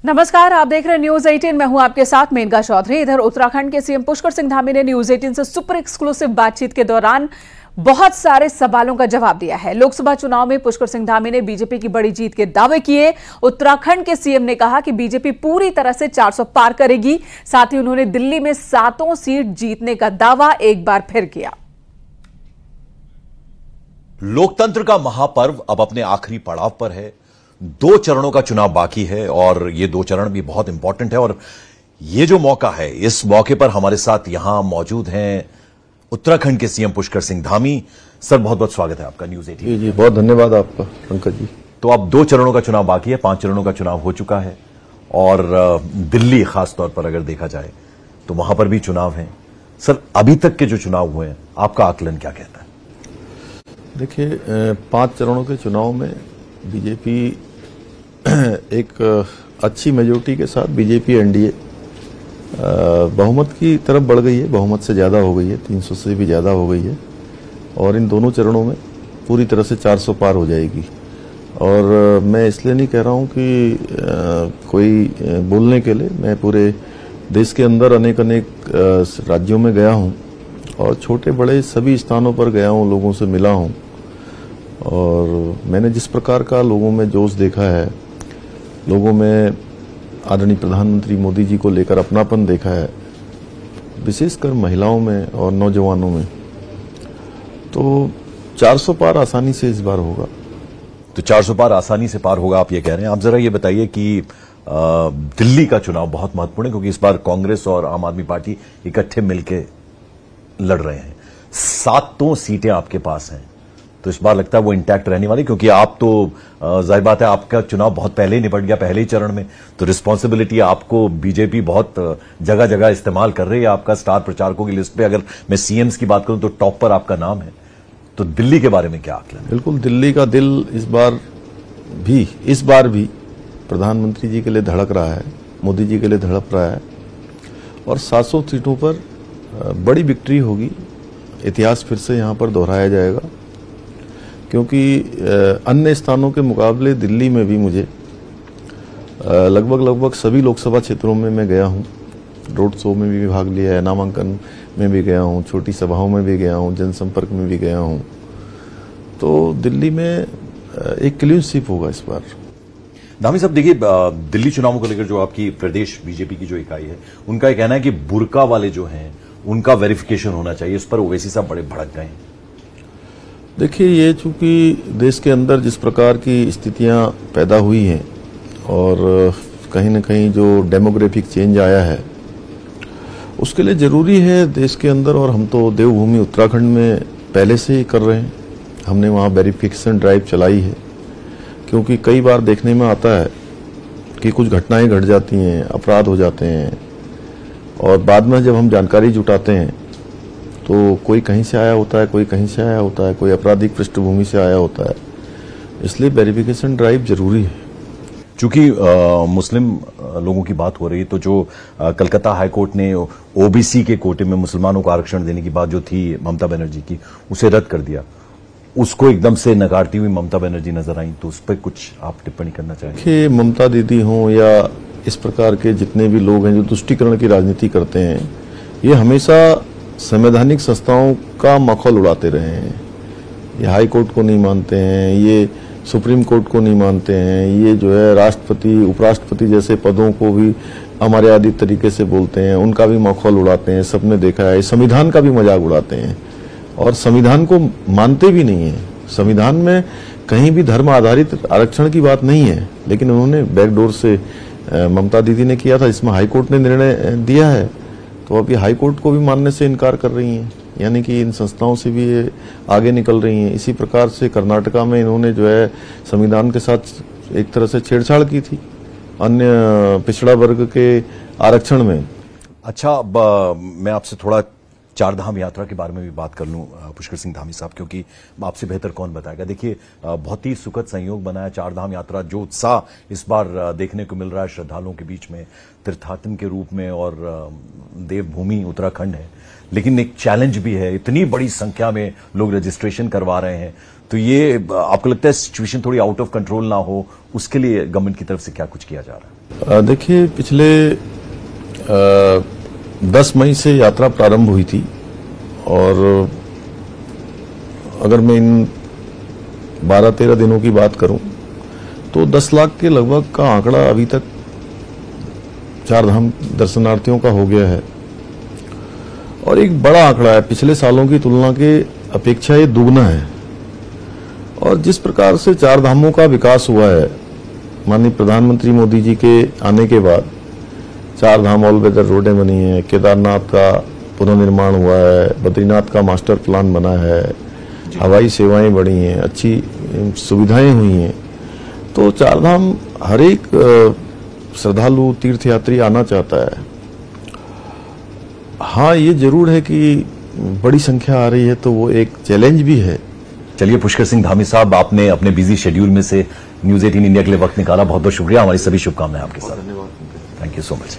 नमस्कार, आप देख रहे हैं न्यूज 18। मैं हूं आपके साथ मेनका चौधरी। इधर उत्तराखंड के सीएम पुष्कर सिंह धामी ने न्यूज 18 से सुपर एक्सक्लूसिव बातचीत के दौरान बहुत सारे सवालों का जवाब दिया है। लोकसभा चुनाव में पुष्कर सिंह धामी ने बीजेपी की बड़ी जीत के दावे किए। उत्तराखंड के सीएम ने कहा कि बीजेपी पूरी तरह से 400 पार करेगी। साथ ही उन्होंने दिल्ली में 7 सीट जीतने का दावा एक बार फिर किया। लोकतंत्र का महापर्व अब अपने आखिरी पड़ाव पर है। 2 चरणों का चुनाव बाकी है और ये 2 चरण भी बहुत इंपॉर्टेंट है। और ये जो मौका है, इस मौके पर हमारे साथ यहां मौजूद हैं उत्तराखंड के सीएम पुष्कर सिंह धामी। सर, बहुत बहुत स्वागत है आपका न्यूज 18। जी, बहुत धन्यवाद आपका पंकज जी। तो अब 2 चरणों का चुनाव बाकी है, 5 चरणों का चुनाव हो चुका है और दिल्ली खास तौर पर अगर देखा जाए तो वहां पर भी चुनाव है। सर, अभी तक के जो चुनाव हुए हैं, आपका आकलन क्या कहता है? देखिए, 5 चरणों के चुनाव में बीजेपी एक अच्छी मेजोरिटी के साथ बीजेपी एनडीए बहुमत की तरफ बढ़ गई है। बहुमत से ज्यादा हो गई है, 300 से भी ज्यादा हो गई है और इन दोनों चरणों में पूरी तरह से 400 पार हो जाएगी। और मैं इसलिए नहीं कह रहा हूं कि कोई बोलने के लिए। मैं पूरे देश के अंदर अनेक राज्यों में गया हूं और छोटे बड़े सभी स्थानों पर गया हूं, लोगों से मिला हूं और मैंने जिस प्रकार का लोगों में जोश देखा है, लोगों में आदरणीय प्रधानमंत्री मोदी जी को लेकर अपनापन देखा है, विशेषकर महिलाओं में और नौजवानों में, तो 400 पार आसानी से इस बार होगा। तो 400 पार आसानी से पार होगा, आप ये कह रहे हैं। आप जरा ये बताइए कि दिल्ली का चुनाव बहुत महत्वपूर्ण है क्योंकि इस बार कांग्रेस और आम आदमी पार्टी इकट्ठे मिलकर लड़ रहे हैं। 7 सीटें आपके पास हैं, तो इस बार लगता है वो इंटैक्ट रहने वाली, क्योंकि आप तो जाहिर बात है आपका चुनाव बहुत पहले ही निपट गया, पहले ही चरण में। तो रिस्पांसिबिलिटी आपको बीजेपी बहुत जगह जगह इस्तेमाल कर रही है। आपका स्टार प्रचारकों की लिस्ट पे अगर मैं सीएम्स की बात करूं तो टॉप पर आपका नाम है। तो दिल्ली के बारे में क्या आकलन? बिल्कुल, दिल्ली का दिल इस बार भी प्रधानमंत्री जी के लिए धड़क रहा है, मोदी जी के लिए धड़क रहा है और 700 सीटों पर बड़ी विक्ट्री होगी। इतिहास फिर से यहां पर दोहराया जाएगा क्योंकि अन्य स्थानों के मुकाबले दिल्ली में भी मुझे लगभग सभी लोकसभा क्षेत्रों में मैं गया हूं। रोड शो में भी भाग लिया है, नामांकन में भी गया हूं, छोटी सभाओं में भी गया हूं, जनसंपर्क में भी गया हूं। तो दिल्ली में एक क्लीन स्वीप होगा इस बार। धामी साहब, देखिए, दिल्ली चुनावों को लेकर जो आपकी प्रदेश बीजेपी की जो इकाई है, उनका यह कहना है कि बुर्का वाले जो हैं उनका वेरिफिकेशन होना चाहिए। इस पर ओवैसी साहब बड़े भड़क गए हैं। देखिए, ये चूंकि देश के अंदर जिस प्रकार की स्थितियां पैदा हुई हैं और कहीं न कहीं जो डेमोग्राफिक चेंज आया है, उसके लिए जरूरी है देश के अंदर, और हम तो देवभूमि उत्तराखंड में पहले से ही कर रहे हैं। हमने वहां वेरिफिकेशन ड्राइव चलाई है क्योंकि कई बार देखने में आता है कि कुछ घटनाएं घट जाती हैं, अपराध हो जाते हैं और बाद में जब हम जानकारी जुटाते हैं तो कोई कहीं से आया होता है, कोई कहीं से आया होता है, कोई आपराधिक पृष्ठभूमि से आया होता है। इसलिए वेरिफिकेशन ड्राइव जरूरी है। चूंकि मुस्लिम लोगों की बात हो रही है, तो जो कलकत्ता हाईकोर्ट ने ओबीसी के कोटे में मुसलमानों को आरक्षण देने की बात जो थी ममता बनर्जी की, उसे रद्द कर दिया। उसको एकदम से नकारती हुई ममता बनर्जी नजर आई, तो उस पर कुछ आप टिप्पणी करना चाहेंगे? ममता दीदी हों या इस प्रकार के जितने भी लोग हैं जो तुष्टीकरण की राजनीति करते हैं, ये हमेशा संवैधानिक संस्थाओं का मखौल उड़ाते रहे हैं। ये हाई कोर्ट को नहीं मानते हैं, ये सुप्रीम कोर्ट को नहीं मानते हैं, ये जो है राष्ट्रपति उपराष्ट्रपति जैसे पदों को भी अमर्यादित तरीके से बोलते हैं, उनका भी मखौल उड़ाते हैं। सबने देखा है, संविधान का भी मजाक उड़ाते हैं और संविधान को मानते भी नहीं है। संविधान में कहीं भी धर्म आधारित आरक्षण की बात नहीं है, लेकिन उन्होंने बैकडोर से ममता दीदी ने किया था। इसमें हाईकोर्ट ने निर्णय दिया है, तो अब ये हाईकोर्ट को भी मानने से इनकार कर रही हैं, यानी कि इन संस्थाओं से भी ये आगे निकल रही हैं। इसी प्रकार से कर्नाटका में इन्होंने जो है संविधान के साथ एक तरह से छेड़छाड़ की थी अन्य पिछड़ा वर्ग के आरक्षण में। अच्छा, अब मैं आपसे थोड़ा चारधाम यात्रा के बारे में भी बात कर लूं पुष्कर सिंह धामी साहब, क्योंकि आपसे बेहतर कौन बताएगा। देखिए, बहुत ही सुखद संयोग बना है चारधाम यात्रा। जो उत्साह इस बार देखने को मिल रहा है श्रद्धालुओं के बीच में तीर्थाटन के रूप में, और देवभूमि उत्तराखंड है, लेकिन एक चैलेंज भी है। इतनी बड़ी संख्या में लोग रजिस्ट्रेशन करवा रहे हैं, तो ये आपको लगता है सिचुएशन थोड़ी आउट ऑफ कंट्रोल ना हो, उसके लिए गवर्नमेंट की तरफ से क्या कुछ किया जा रहा है? देखिए, पिछले 10 मई से यात्रा प्रारंभ हुई थी और अगर मैं इन 12-13 दिनों की बात करूं तो 10 लाख के लगभग का आंकड़ा अभी तक चारधाम दर्शनार्थियों का हो गया है और एक बड़ा आंकड़ा है। पिछले सालों की तुलना के अपेक्षा ये दुगना है। और जिस प्रकार से चार धामों का विकास हुआ है, माननीय प्रधानमंत्री मोदी जी के आने के बाद चार धाम ऑल वेदर रोडें बनी हैं, केदारनाथ का पुनर्निर्माण हुआ है, बद्रीनाथ का मास्टर प्लान बना है, हवाई सेवाएं बढ़ी हैं, अच्छी सुविधाएं हुई हैं। तो चार धाम हर एक श्रद्धालु तीर्थयात्री आना चाहता है। हाँ, ये जरूर है कि बड़ी संख्या आ रही है तो वो एक चैलेंज भी है। चलिए पुष्कर सिंह धामी साहब, आपने अपने बिजी शेड्यूल में से न्यूज़ 18 इंडिया के लिए वक्त निकाला, बहुत बहुत शुक्रिया। हमारी सभी शुभकामनाएं आपके साथ। धन्यवाद। Thank you so much.